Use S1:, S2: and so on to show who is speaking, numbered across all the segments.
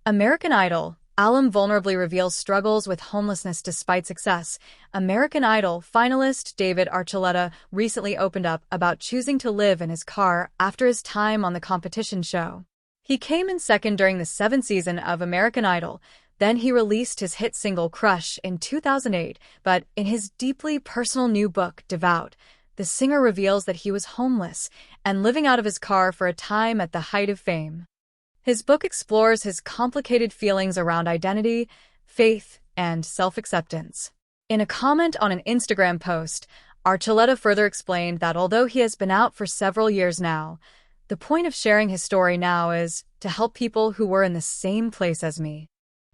S1: American Idol. Alum Vulnerably reveals struggles with homelessness despite success. American Idol finalist David Archuleta recently opened up about choosing to live in his car after his time on the competition show. He came in second during the seventh season of American Idol. Then he released his hit single Crush in 2008, but in his deeply personal new book, Devout, the singer reveals that he was homeless and living out of his car for a time at the height of fame. His book explores his complicated feelings around identity, faith, and self-acceptance. In a comment on an Instagram post, Archuleta further explained that although he has been out for several years now, the point of sharing his story now is to help people who were in the same place as me.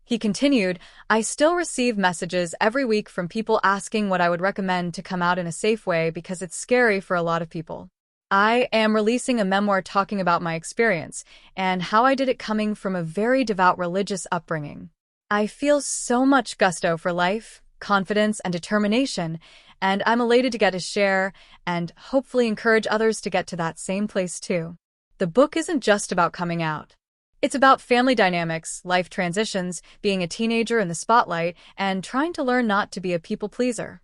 S1: He continued, "I still receive messages every week from people asking what I would recommend to come out in a safe way because it's scary for a lot of people. I am releasing a memoir talking about my experience and how I did it coming from a very devout religious upbringing. I feel so much gusto for life, confidence, and determination, and I'm elated to get to share and hopefully encourage others to get to that same place too." The book isn't just about coming out. It's about family dynamics, life transitions, being a teenager in the spotlight, and trying to learn not to be a people pleaser.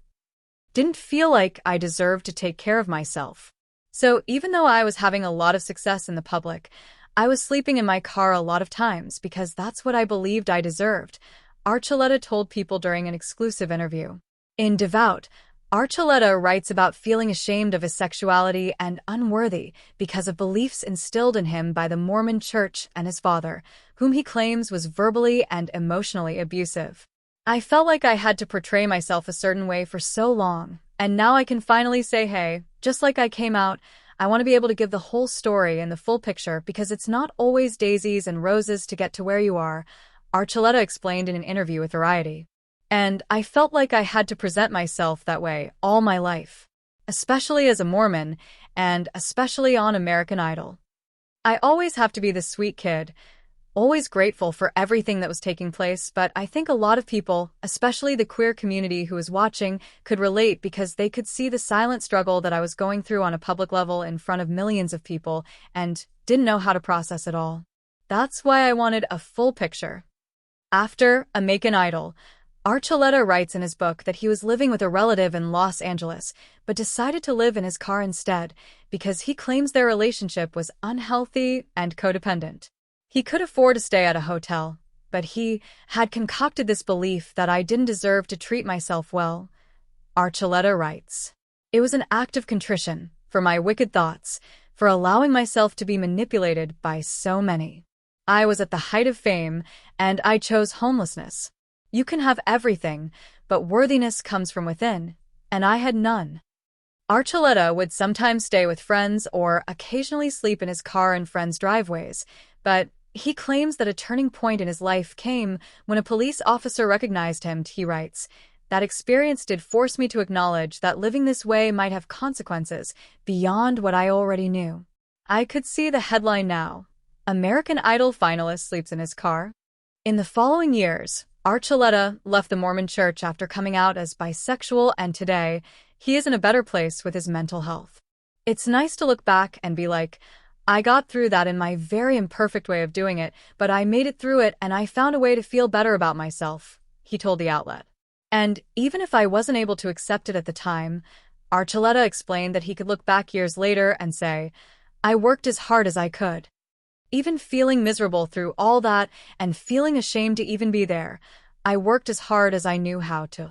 S1: Didn't feel like I deserved to take care of myself. So even though I was having a lot of success in the public, I was sleeping in my car a lot of times because that's what I believed I deserved, Archuleta told People during an exclusive interview. In Devout, Archuleta writes about feeling ashamed of his sexuality and unworthy because of beliefs instilled in him by the Mormon Church and his father, whom he claims was verbally and emotionally abusive. "I felt like I had to portray myself a certain way for so long, and now I can finally say, hey, just like I came out, I want to be able to give the whole story and the full picture because it's not always daisies and roses to get to where you are," Archuleta explained in an interview with Variety. "And I felt like I had to present myself that way all my life, especially as a Mormon and especially on American Idol. I always have to be the sweet kid, always grateful for everything that was taking place, but I think a lot of people, especially the queer community who was watching, could relate because they could see the silent struggle that I was going through on a public level in front of millions of people and didn't know how to process it all. That's why I wanted a full picture." After American Idol, Archuleta writes in his book that he was living with a relative in Los Angeles, but decided to live in his car instead because he claims their relationship was unhealthy and codependent. He could afford to stay at a hotel, but he had concocted this belief that I didn't deserve to treat myself well. Archuleta writes, "It was an act of contrition for my wicked thoughts, for allowing myself to be manipulated by so many. I was at the height of fame, and I chose homelessness. You can have everything, but worthiness comes from within, and I had none." Archuleta would sometimes stay with friends or occasionally sleep in his car in friends' driveways, but he claims that a turning point in his life came when a police officer recognized him. He writes, "That experience did force me to acknowledge that living this way might have consequences beyond what I already knew. I could see the headline now. American Idol finalist sleeps in his car." In the following years, Archuleta left the Mormon Church after coming out as bisexual, and today, he is in a better place with his mental health. "It's nice to look back and be like, I got through that in my very imperfect way of doing it, but I made it through it and I found a way to feel better about myself," he told the outlet. "And even if I wasn't able to accept it at the time," Archuleta explained that he could look back years later and say, "I worked as hard as I could. Even feeling miserable through all that and feeling ashamed to even be there, I worked as hard as I knew how to."